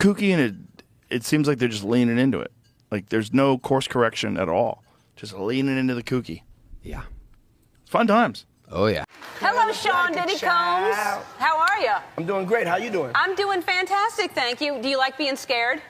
kooky, and it seems like they're just leaning into it. Like there's no course correction at all. Just leaning into the kooky. Yeah. Fun times. Oh, yeah. Hello, Sean Diddy Combs. How are you? I'm doing great. How you doing? I'm doing fantastic, thank you. Do you like being scared?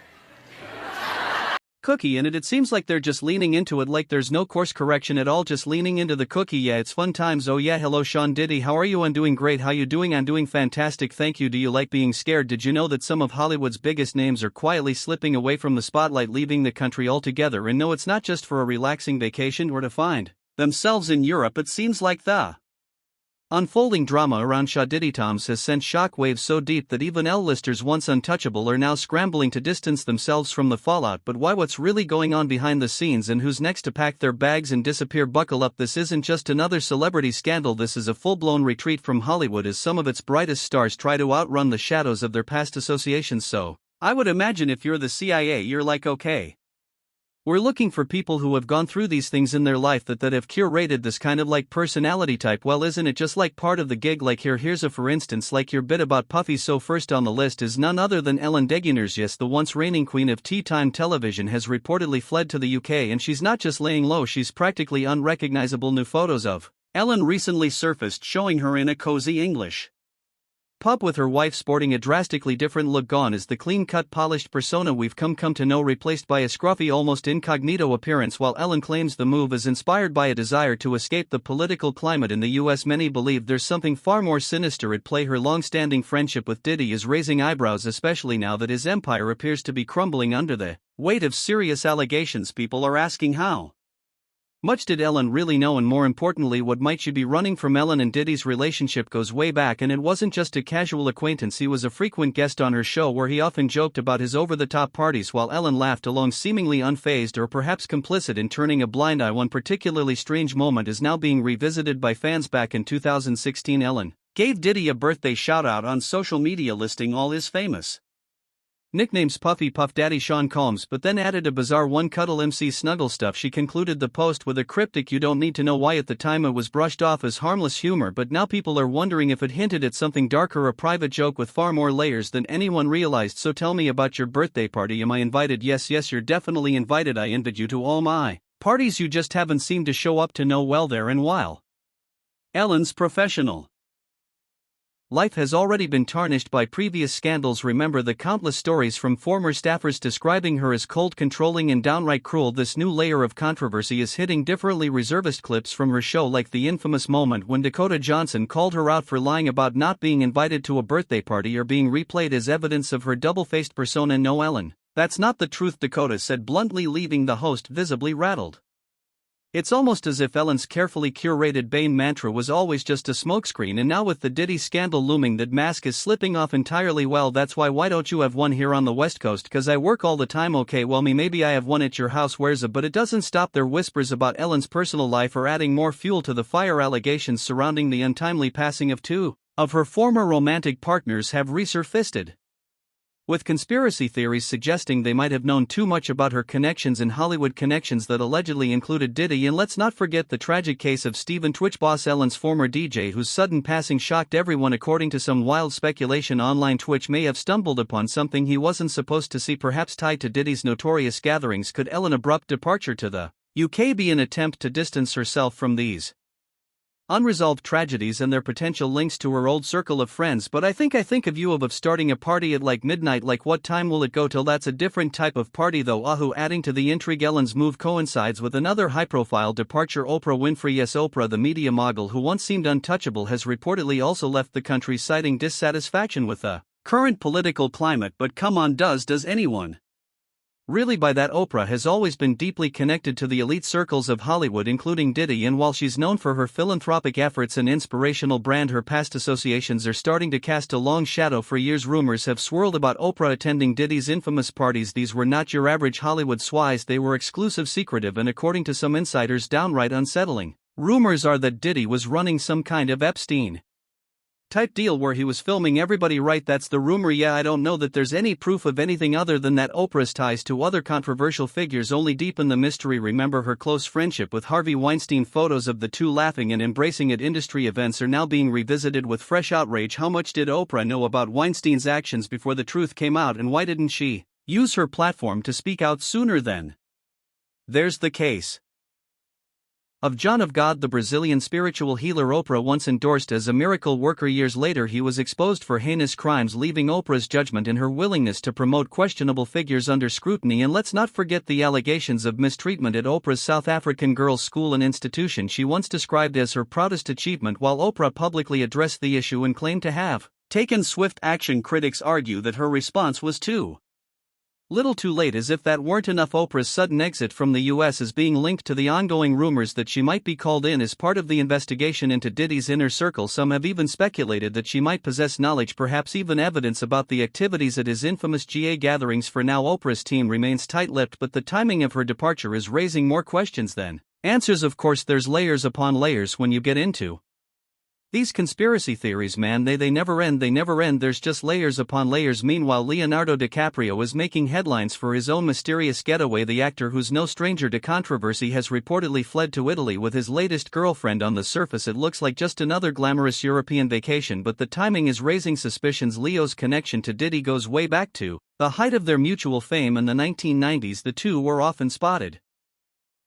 Cookie in it. It seems like they're just leaning into it, like there's no course correction at all, just leaning into the cookie. Yeah, it's fun times. Oh yeah, hello Sean Diddy, how are you? I'm doing great. How you doing? I'm doing fantastic, thank you. Do you like being scared? Did you know that some of Hollywood's biggest names are quietly slipping away from the spotlight, leaving the country altogether? And no, it's not just for a relaxing vacation or to find themselves in Europe. It seems like the unfolding drama around Sean Diddy Toms has sent shockwaves so deep that even L-listers once untouchable are now scrambling to distance themselves from the fallout. But why? What's really going on behind the scenes, and who's next to pack their bags and disappear? Buckle up, this isn't just another celebrity scandal, this is a full-blown retreat from Hollywood as some of its brightest stars try to outrun the shadows of their past associations. So, I would imagine if you're the CIA, you're like, okay, we're looking for people who have gone through these things in their life that have curated this kind of like personality type. Well, isn't it just like part of the gig? Like here's a for instance, like your bit about Puffy. So first on the list is none other than Ellen DeGeneres. Yes, the once reigning queen of tea time television has reportedly fled to the UK, and she's not just laying low, she's practically unrecognizable. New photos of Ellen recently surfaced showing her in a cozy English pub with her wife sporting a drastically different look. Gone is the clean-cut, polished persona we've come to know, replaced by a scruffy, almost incognito appearance. While Ellen claims the move is inspired by a desire to escape the political climate in the US, many believe there's something far more sinister at play. Her long-standing friendship with Diddy is raising eyebrows, especially now that his empire appears to be crumbling under the weight of serious allegations. People are asking how much did Ellen really know, and more importantly, what might she be running from? Ellen and Diddy's relationship goes way back, and it wasn't just a casual acquaintance. He was a frequent guest on her show where he often joked about his over-the-top parties while Ellen laughed along, seemingly unfazed or perhaps complicit in turning a blind eye. One particularly strange moment is now being revisited by fans. Back in 2016, Ellen gave Diddy a birthday shout-out on social media, listing all his famous nicknames: Puffy, Puff Daddy, Sean Combs, but then added a bizarre one, Cuddle MC, Snuggle Stuff. She concluded the post with a cryptic, "You don't need to know why." At the time it was brushed off as harmless humor, but now people are wondering if it hinted at something darker, a private joke with far more layers than anyone realized. So tell me about your birthday party. Am I invited? Yes, you're definitely invited. I invite you to all my parties. You just haven't seemed to show up to know. Well, there, and while Ellen's professional life has already been tarnished by previous scandals, remember the countless stories from former staffers describing her as cold, controlling, and downright cruel. This new layer of controversy is hitting differently. Reservist clips from her show, like the infamous moment when Dakota Johnson called her out for lying about not being invited to a birthday party, are being replayed as evidence of her double-faced persona. "No, Ellen, that's not the truth," Dakota said bluntly, leaving the host visibly rattled. It's almost as if Ellen's carefully curated Bane mantra was always just a smokescreen, and now with the Diddy scandal looming, that mask is slipping off entirely. Well, that's why don't you have one here on the West Coast? "'Cause I work all the time." Okay, well, maybe I have one at your house. Where's it? But it doesn't stop there. Whispers about Ellen's personal life are adding more fuel to the fire. Allegations surrounding the untimely passing of two of her former romantic partners have resurfaced, with conspiracy theories suggesting they might have known too much about her connections in Hollywood, connections that allegedly included Diddy. And let's not forget the tragic case of Steven Twitch Boss, Ellen's former DJ, whose sudden passing shocked everyone. According to some wild speculation online, Twitch may have stumbled upon something he wasn't supposed to see, perhaps tied to Diddy's notorious gatherings. Could Ellen's abrupt departure to the UK be an attempt to distance herself from these unresolved tragedies and their potential links to her old circle of friends? But I think of you of starting a party at like midnight. Like, what time will it go till? That's a different type of party though. Ahu. Adding to the intrigue, Ellen's move coincides with another high-profile departure: Oprah Winfrey. Yes, Oprah, the media mogul who once seemed untouchable, has reportedly also left the country, citing dissatisfaction with the current political climate. But come on, does anyone really buy that? Oprah has always been deeply connected to the elite circles of Hollywood, including Diddy, and while she's known for her philanthropic efforts and inspirational brand, her past associations are starting to cast a long shadow. For years, rumors have swirled about Oprah attending Diddy's infamous parties. These were not your average Hollywood swies, they were exclusive, secretive, and according to some insiders, downright unsettling. Rumors are that Diddy was running some kind of Epstein type deal where he was filming everybody, right? That's the rumor. Yeah, I don't know that there's any proof of anything other than that Oprah's ties to other controversial figures only deepen the mystery. Remember her close friendship with Harvey Weinstein? Photos of the two laughing and embracing at industry events are now being revisited with fresh outrage. How much did Oprah know about Weinstein's actions before the truth came out, and why didn't she use her platform to speak out sooner then? There's the case of John of God, the Brazilian spiritual healer Oprah once endorsed as a miracle worker. Years later he was exposed for heinous crimes, leaving Oprah's judgment in her willingness to promote questionable figures under scrutiny. And let's not forget the allegations of mistreatment at Oprah's South African girls' school, an institution she once described as her proudest achievement. While Oprah publicly addressed the issue and claimed to have taken swift action, critics argue that her response was too little too late. As if that weren't enough, Oprah's sudden exit from the U.S. is being linked to the ongoing rumors that she might be called in as part of the investigation into Diddy's inner circle. Some have even speculated that she might possess knowledge, perhaps even evidence, about the activities at his infamous GA gatherings. For now, Oprah's team remains tight-lipped, but the timing of her departure is raising more questions than answers. Of course, there's layers upon layers when you get into these conspiracy theories, man. They never end, there's just layers upon layers. Meanwhile, Leonardo DiCaprio is making headlines for his own mysterious getaway. The actor, who's no stranger to controversy, has reportedly fled to Italy with his latest girlfriend. On the surface it looks like just another glamorous European vacation, but the timing is raising suspicions. Leo's connection to Diddy goes way back to the height of their mutual fame in the 1990s. The two were often spotted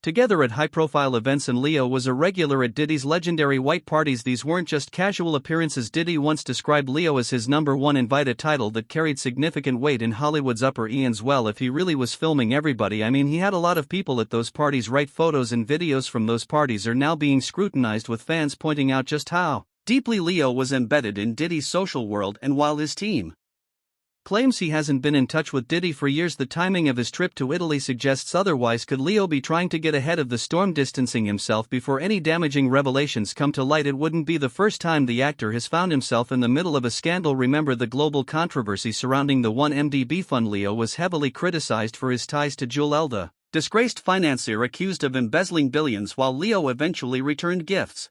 together at high-profile events, and Leo was a regular at Diddy's legendary white parties. These weren't just casual appearances. Diddy once described Leo as his number one invite, a title that carried significant weight in Hollywood's upper ends. Well, if he really was filming everybody, I mean, he had a lot of people at those parties, right? Photos and videos from those parties are now being scrutinized, with fans pointing out just how deeply Leo was embedded in Diddy's social world. And while his team claims he hasn't been in touch with Diddy for years, the timing of his trip to Italy suggests otherwise. Could Leo be trying to get ahead of the storm, distancing himself before any damaging revelations come to light? It wouldn't be the first time the actor has found himself in the middle of a scandal. Remember the global controversy surrounding the 1MDB fund. Leo was heavily criticized for his ties to Jewel, the disgraced financier accused of embezzling billions, while Leo eventually returned gifts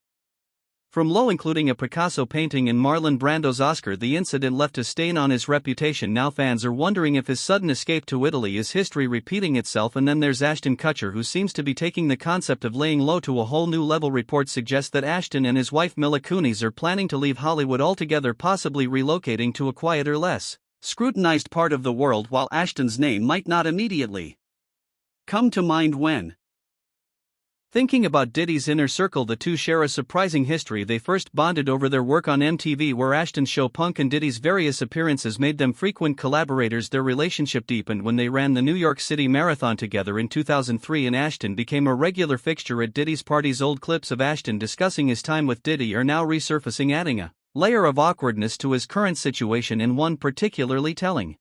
from Lowe, including a Picasso painting and Marlon Brando's Oscar. The incident left a stain on his reputation. Now fans are wondering if his sudden escape to Italy is history repeating itself. And then there's Ashton Kutcher, who seems to be taking the concept of laying low to a whole new level. Reports suggest that Ashton and his wife Mila Kunis are planning to leave Hollywood altogether, possibly relocating to a quieter, less scrutinized part of the world. While Ashton's name might not immediately come to mind when thinking about Diddy's inner circle, the two share a surprising history. They first bonded over their work on MTV, where Ashton's show Punk and Diddy's various appearances made them frequent collaborators. Their relationship deepened when they ran the New York City Marathon together in 2003, and Ashton became a regular fixture at Diddy's parties. Old clips of Ashton discussing his time with Diddy are now resurfacing, adding a layer of awkwardness to his current situation. In one particularly telling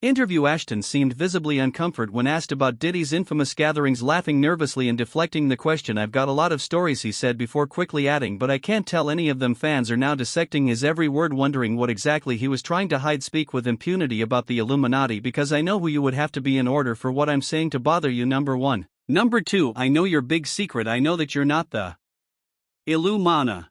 interview, Ashton seemed visibly uncomfortable when asked about Diddy's infamous gatherings, laughing nervously and deflecting the question. "I've got a lot of stories," he said, before quickly adding, "but I can't tell any of them." Fans are now dissecting his every word, wondering what exactly he was trying to hide. "Speak with impunity about the Illuminati, because I know who you would have to be in order for what I'm saying to bother you. Number one. Number two, I know your big secret. I know that you're not the Illumina."